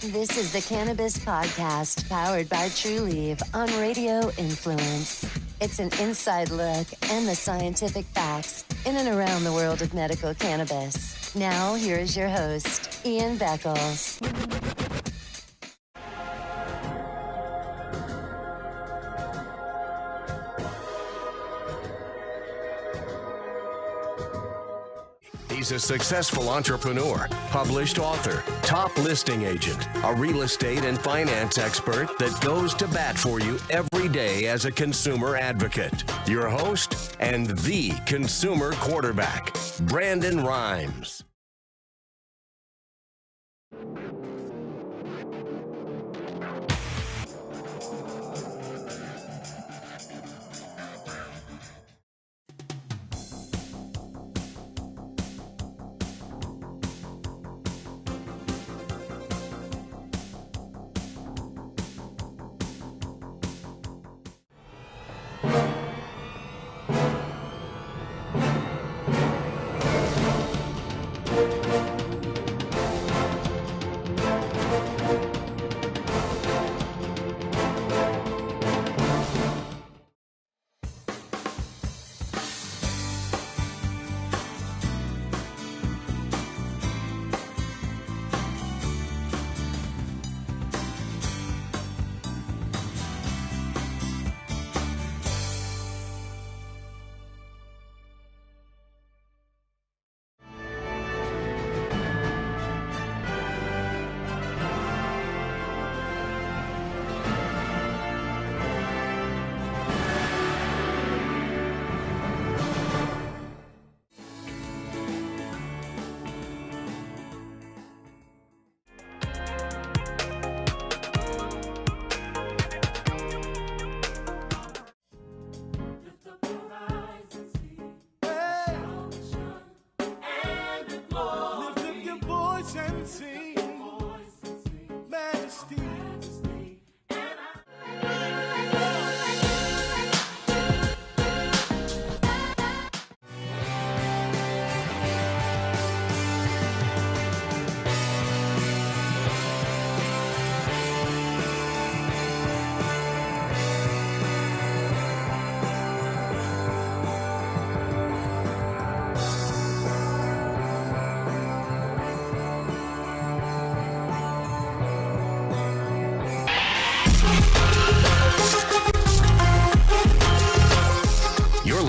S9: This is the Cannabis Podcast, powered by Trulieve on Radio Influence. It's an inside look and the scientific facts in and around the world of medical cannabis. Now, here is your host, Ian Beckles.
S1: He's a successful entrepreneur, published author, top listing agent, a real estate and finance expert that goes to bat for you every day as a consumer advocate. Your host and the consumer quarterback, Brandon Rhymes.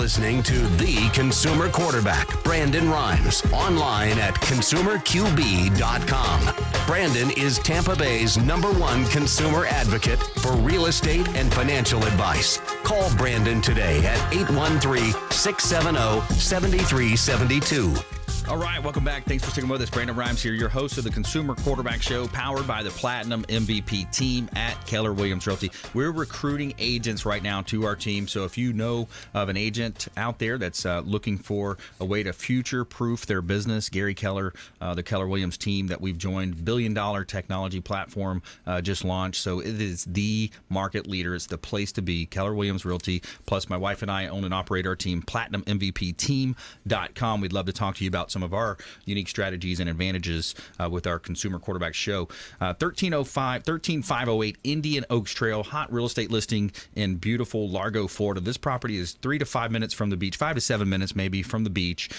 S1: listening to the Consumer Quarterback, Brandon Rhymes, online at consumerqb.com. Brandon is Tampa Bay's #1 consumer advocate for real estate and financial advice. Call Brandon today at 813-670-7372.
S2: All right, welcome back. Thanks for sticking with us. Brandon Rhymes here, your host of the Consumer Quarterback Show, powered by the Platinum MVP team at Keller Williams Realty. We're recruiting agents right now to our team. So if you know of an agent out there that's looking for a way to future-proof their business, Gary Keller, the Keller Williams team that we've joined, billion-dollar technology platform just launched. So it is the market leader. It's the place to be, Keller Williams Realty. Plus, my wife and I own and operate our team, PlatinumMVPteam.com. We'd love to talk to you about some of our unique strategies and advantages with our Consumer Quarterback Show. 13508 Indian Oaks Trail, hot real estate listing in beautiful Largo, Florida. This property is 3 to 5 minutes from the beach, 5 to 7 minutes maybe from the beach.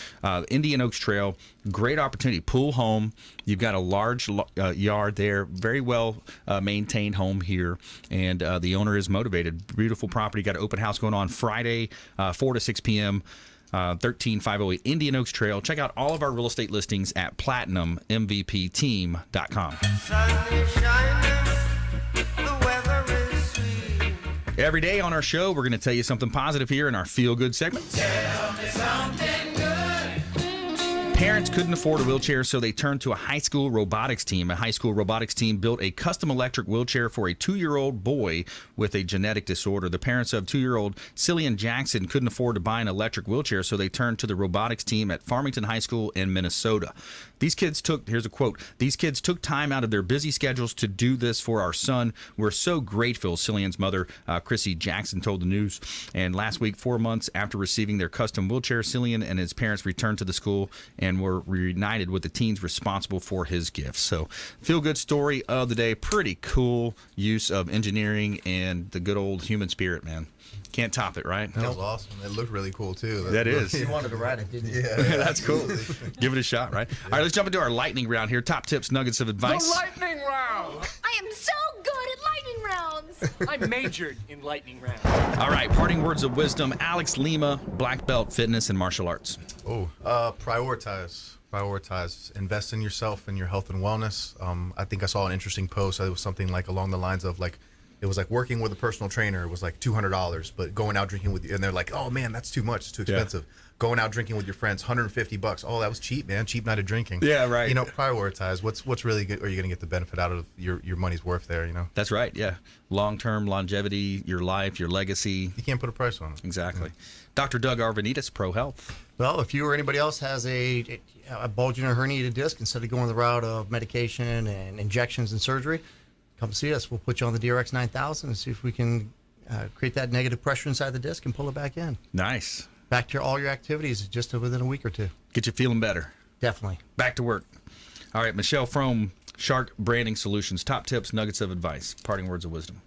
S2: Indian Oaks Trail, great opportunity. Pool home. You've got a large yard there, very well maintained home here, and the owner is motivated. Beautiful property. Got an open house going on Friday, 4 to 6 p.m. 13508 Indian Oaks Trail. Check out all of our real estate listings at PlatinumMVPteam.com. Every day on our show, we're going to tell you something positive here in our Feel Good segment.
S4: Tell me something good.
S2: Parents couldn't afford a wheelchair, so they turned to a high school robotics team. A high school robotics team built a custom electric wheelchair for a 2-year-old boy with a genetic disorder. The parents of 2-year-old Cillian Jackson couldn't afford to buy an electric wheelchair, so they turned to the robotics team at Farmington High School in Minnesota. These kids took, here's a quote, "These kids took time out of their busy schedules to do this for our son. We're so grateful," Cillian's mother, Chrissy Jackson, told the news. And last week, 4 months after receiving their custom wheelchair, Cillian and his parents returned to the school and were reunited with the teens responsible for his gifts. So, feel good story of the day. Pretty cool use of engineering and the good old human spirit, man. Can't top it, right?
S5: That was awesome. It looked really cool, too.
S2: That is.
S6: You wanted to ride it, didn't you?
S5: Yeah.
S2: That's cool. Give it a shot, right? All right, let's jump into our lightning round here. Top tips, nuggets of advice.
S4: The lightning round.
S12: I am so good at lightning rounds.
S3: I majored in lightning round.
S2: All right, parting words of wisdom. Alex Lima, Blackbelt fitness and martial arts.
S5: Prioritize. Invest in yourself and your health and wellness. I think I saw an interesting post. It was something like along the lines of like, it was like working with a personal trainer was like $200, but going out drinking with you, and they're like, oh man, that's too much. It's too expensive. Going out drinking with your friends, $150. Oh, that was cheap, man. Cheap night of drinking.
S2: Yeah, right.
S5: You know, prioritize. What's really good? Are you going to get the benefit out of your money's worth there? You know.
S2: That's right. Yeah, long-term longevity, your life, your legacy.
S5: You can't put a price on it.
S2: Exactly. Dr. Doug Arvanitis, Pro Health.
S6: Well, if you or anybody else has a bulging or herniated disc, instead of going the route of medication and injections and surgery, come see us. We'll put you on the DRX 9000 and see if we can create that negative pressure inside the disc and pull it back in.
S2: Nice.
S6: Back to all your activities just within a week or two.
S2: Get you feeling better.
S6: Definitely.
S2: Back to work. All right, Michelle Frome, Shark Branding Solutions. Top tips, nuggets of advice, parting words of wisdom.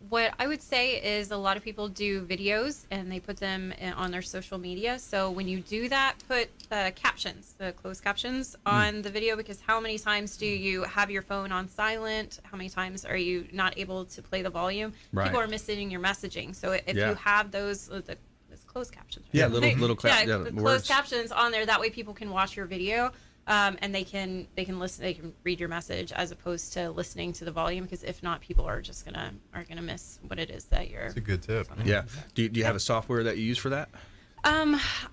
S7: What I would say is a lot of people do videos and they put them on their social media. So when you do that, put captions, the closed captions on the video, because how many times do you have your phone on silent? How many times are you not able to play the volume?
S2: Right.
S7: People are missing your messaging. So if you have those, the closed captions. Right?
S2: Yeah, little
S7: the
S2: words.
S7: closed captions on there. That way people can watch your video. And they can listen, they can read your message as opposed to listening to the volume, because if not, people are just gonna miss what it is that you're.
S5: It's a good tip.
S2: Yeah. Do you have a software that you use for that?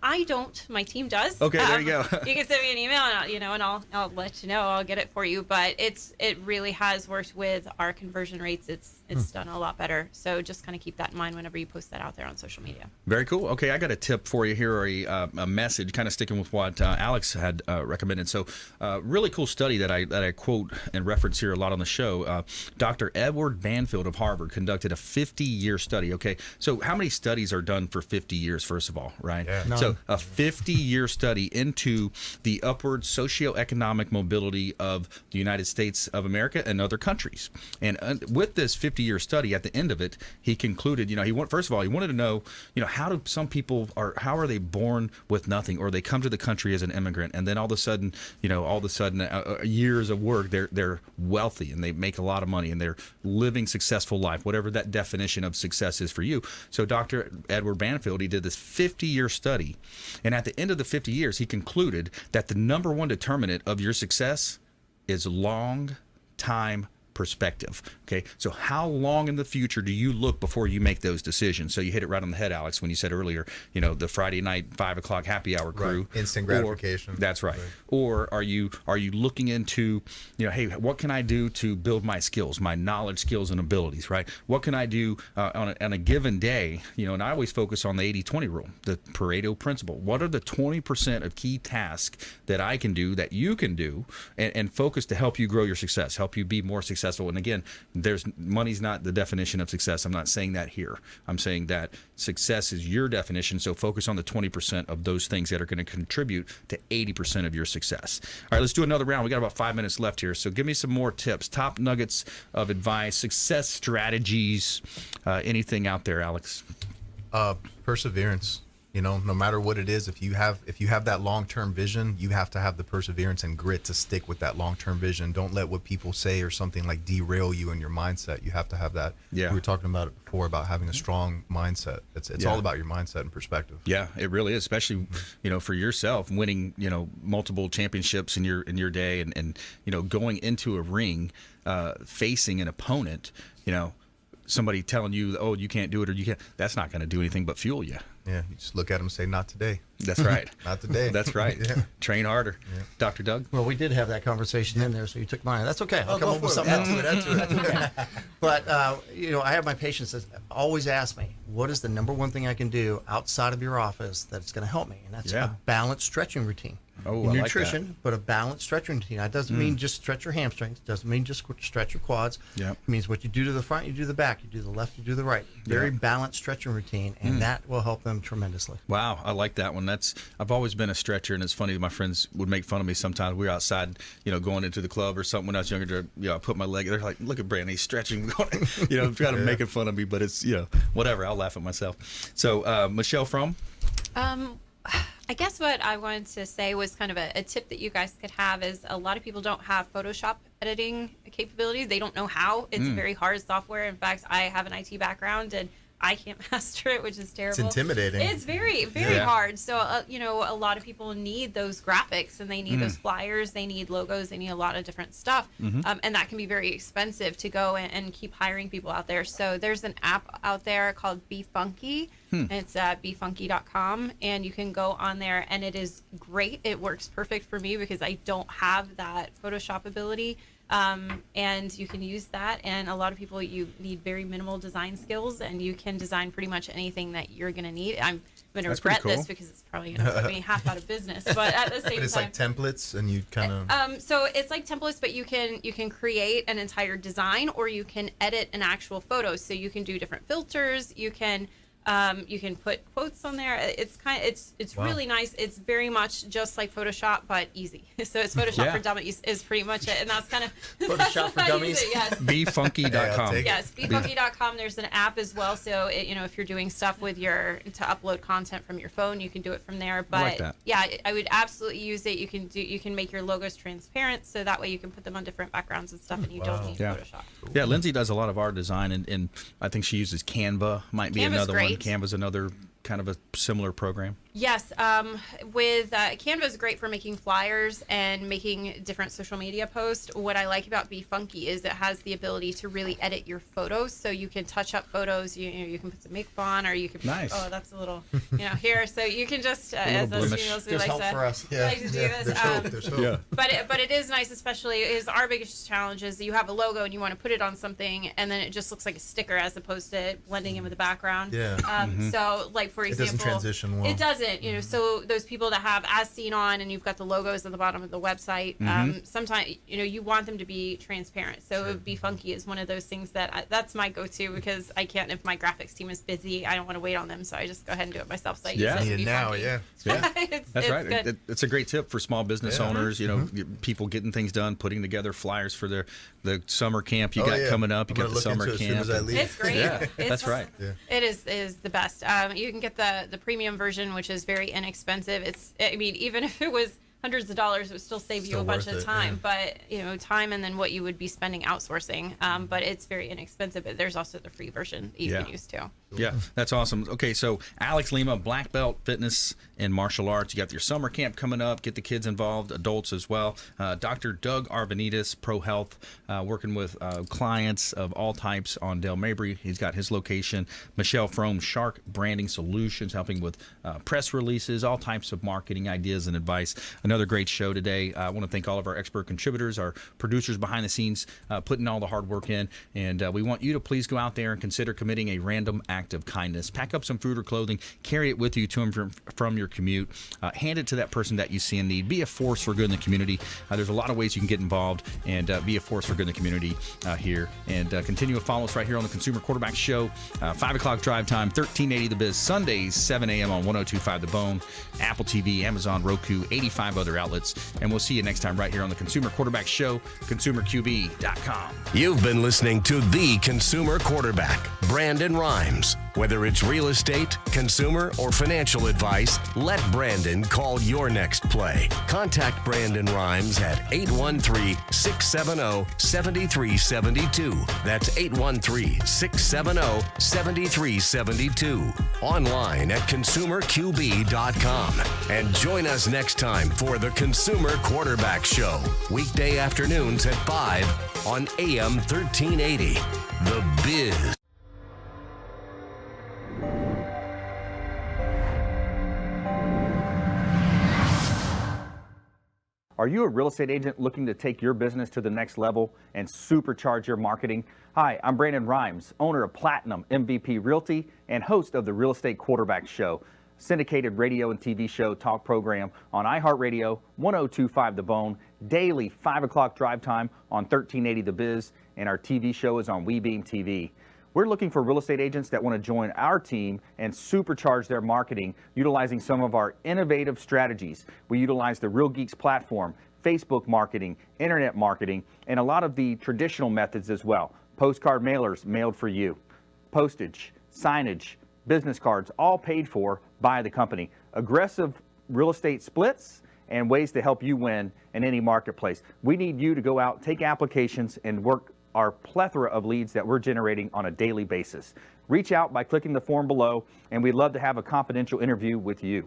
S7: I don't. My team does.
S2: Okay, there you go.
S7: You can send me an email, and I'll let you know. I'll get it for you. But it really has worked with our conversion rates. It's done a lot better. So just kind of keep that in mind whenever you post that out there on social media.
S2: Very cool. Okay, I got a tip for you here, or a message, kind of sticking with what Alex had recommended. So, really cool study that I quote and reference here a lot on the show. Dr. Edward Banfield of Harvard conducted a 50-year study. Okay, so how many studies are done for 50 years? First of all, right?
S5: Yeah.
S2: So a 50-year study into the upward socioeconomic mobility of the United States of America and other countries. And with this 50-year study, at the end of it, he concluded, first of all, he wanted to know, how do some people how are they born with nothing, or they come to the country as an immigrant, and then all of a sudden, years of work, they're wealthy and they make a lot of money and they're living successful life, whatever that definition of success is for you. So Dr. Edward Banfield, he did this 50 50-year study. And at the end of the 50 years, he concluded that the number one determinant of your success is long time perspective. Okay, so how long in the future do you look before you make those decisions? So you hit it right on the head, Alex, when you said earlier, the Friday night 5 o'clock happy hour crew,
S5: right. Instant gratification.
S2: That's right. Or are you looking into, hey, what can I do to build my skills, my knowledge, skills, and abilities? Right. What can I do on a given day? And I always focus on the 80-20 rule, the Pareto principle. What are the 20% of key tasks that I can do, that you can do, and focus to help you grow your success, help you be more successful? And again, money's not the definition of success. I'm not saying that here. I'm saying that success is your definition. So focus on the 20% of those things that are going to contribute to 80% of your success. All right, let's do another round. We got about 5 minutes left here. So give me some more tips, top nuggets of advice, success strategies, anything out there, Alex?
S5: Perseverance. No matter what it is, if you have that long-term vision, you have to have the perseverance and grit to stick with that long-term vision. Don't let what people say or something like derail you in your mindset. You have to have that.
S2: Yeah.
S5: We were talking about it before about having a strong mindset. It's all about your mindset and perspective.
S2: Yeah, it really is, especially for yourself, winning multiple championships in your day, and going into a ring, facing an opponent, somebody telling you, oh, you can't do it, or you can't, that's not going to do anything but fuel you.
S5: Yeah, you just look at them and say, not today.
S2: That's right.
S5: Not today.
S2: That's right.
S5: Yeah.
S2: Train harder. Yeah. Dr. Doug?
S6: Well, we did have that conversation in there, so you took mine. That's okay. I'll come up with something else.
S5: Add to it.
S6: Okay. But, I have my patients that always ask me, what is the number one thing I can do outside of your office that's going to help me? And that's a balanced stretching routine.
S2: Oh, I
S6: nutrition,
S2: like that.
S6: but a balanced stretching routine. That doesn't mean just stretch your hamstrings. It doesn't mean just stretch your quads.
S2: Yep.
S6: It means what you do to the front, you do the back. You do the left, you do the right. Very balanced stretching routine, and that will help them tremendously.
S2: Wow, I like that one. I've always been a stretcher, and it's funny. My friends would make fun of me sometimes. We were outside, going into the club or something when I was younger. I put my leg. They're like, "Look at Brandon, he's stretching." Trying to making fun of me, but it's whatever. I'll laugh at myself. So, Michelle Frome.
S7: I guess what I wanted to say was kind of a tip that you guys could have is a lot of people don't have Photoshop editing capabilities. They don't know how. It's very hard software. In fact, I have an IT background and I can't master it, which is terrible.
S5: It's intimidating.
S7: It's very, very hard. So, a lot of people need those graphics and they need those flyers. They need logos. They need a lot of different stuff. And that can be very expensive to go and keep hiring people out there. So there's an app out there called Be Funky. It's at befunky.com, and you can go on there, and it is great. It works perfect for me because I don't have that Photoshop ability. And you can use that, and a lot of people, you need very minimal design skills, and you can design pretty much anything that you're going to need. I'm going to regret this because it's probably going to put me half out of business, but at the same
S5: But it's
S7: time,
S5: like templates, and you kind of
S7: so it's like templates, but you can create an entire design, or you can edit an actual photo. So you can do different filters. You can put quotes on there. It's really nice. It's very much just like Photoshop, but easy. So it's Photoshop for dummies is pretty much it, and that's kind of
S6: Photoshop for dummies.
S7: Yes.
S2: Befunky.com.
S7: Yes, befunky.com. There's an app as well. So if you're doing stuff with to upload content from your phone, you can do it from there. But
S2: I like that.
S7: yeah, I would absolutely use it. You can make your logos transparent, so that way you can put them on different backgrounds and stuff, and you don't need Photoshop.
S2: Yeah, Lindsay does a lot of our design, and I think she uses Canva. Might be
S7: Canva's
S2: another
S7: great.
S2: one. Canva's another kind of a similar program.
S7: Yes, with Canva is great for making flyers and making different social media posts. What I like about Be Funky is it has the ability to really edit your photos, so you can touch up photos. You can put some makeup on, or you can
S2: nice.
S7: Oh, that's a little here. So you can just as us females, we like to do this. But it is nice, especially is our biggest challenge is you have a logo and you want to put it on something, and then it just looks like a sticker as opposed to blending in with the background.
S5: Yeah.
S7: So like for example,
S5: it doesn't transition well.
S7: It doesn't. So those people that have as seen on, and you've got the logos at the bottom of the website, sometimes you want them to be transparent. So Be Funky is one of those things that's my go-to, because I can't, if my graphics team is busy, I don't want to wait on them, so I just go ahead and do it myself. So I use it
S5: Need it now,
S2: That's right.
S7: Good.
S2: It's a great tip for small business owners. People getting things done, putting together flyers for the summer camp you got coming up. You got the summer camp.
S7: It's great.
S2: Yeah, that's right.
S7: It is the best. You can get the premium version, which is very inexpensive. Even if it was hundreds of dollars, it would still save you a bunch of time. But time and then what you would be spending outsourcing. But it's very inexpensive. But there's also the free version that you can use too.
S2: Yeah, that's awesome. Okay, so Alex Lima, Black Belt Fitness and Martial Arts. You got your summer camp coming up. Get the kids involved, adults as well. Dr. Doug Arvanitis, Pro Health, working with clients of all types on Del Mabry. He's got his location. Michelle Frome, Shark Branding Solutions, helping with press releases, all types of marketing ideas and advice. Another great show today. I want to thank all of our expert contributors, our producers behind the scenes, putting all the hard work in. And we want you to please go out there and consider committing a random act of kindness. Pack up some food or clothing, carry it with you to and from your commute, hand it to that person that you see in need. Be a force for good in the community. There's a lot of ways you can get involved and be a force for good in the community here. And continue to follow us right here on the Consumer Quarterback Show. 5 o'clock drive time, 1380 The Biz, Sundays, 7 a.m. on 102.5 The Bone, Apple TV, Amazon, Roku, 85 other outlets. And we'll see you next time right here on the Consumer Quarterback Show, consumerqb.com.
S1: You've been listening to The Consumer Quarterback, Brandon Rhymes. Whether it's real estate, consumer, or financial advice, let Brandon call your next play. Contact Brandon Rhymes at 813-670-7372. That's 813-670-7372. Online at consumerqb.com. And join us next time for the Consumer Quarterback Show. Weekday afternoons at 5 on AM 1380. The Biz.
S13: Are you a real estate agent looking to take your business to the next level and supercharge your marketing? Hi, I'm Brandon Rhymes, owner of Platinum MVP Realty and host of the Real Estate Quarterback Show, syndicated radio and TV show talk program on iHeartRadio, 102.5 The Bone, daily 5 o'clock drive time on 1380 The Biz, and our TV show is on WeBeam TV. We're looking for real estate agents that want to join our team and supercharge their marketing utilizing some of our innovative strategies. We utilize the Real Geeks platform, Facebook marketing, internet marketing, and a lot of the traditional methods as well. Postcard mailers mailed for you, postage, signage, business cards, all paid for by the company. Aggressive real estate splits and ways to help you win in any marketplace. We need you to go out, take applications, and work our plethora of leads that we're generating on a daily basis. Reach out by clicking the form below, and we'd love to have a confidential interview with you.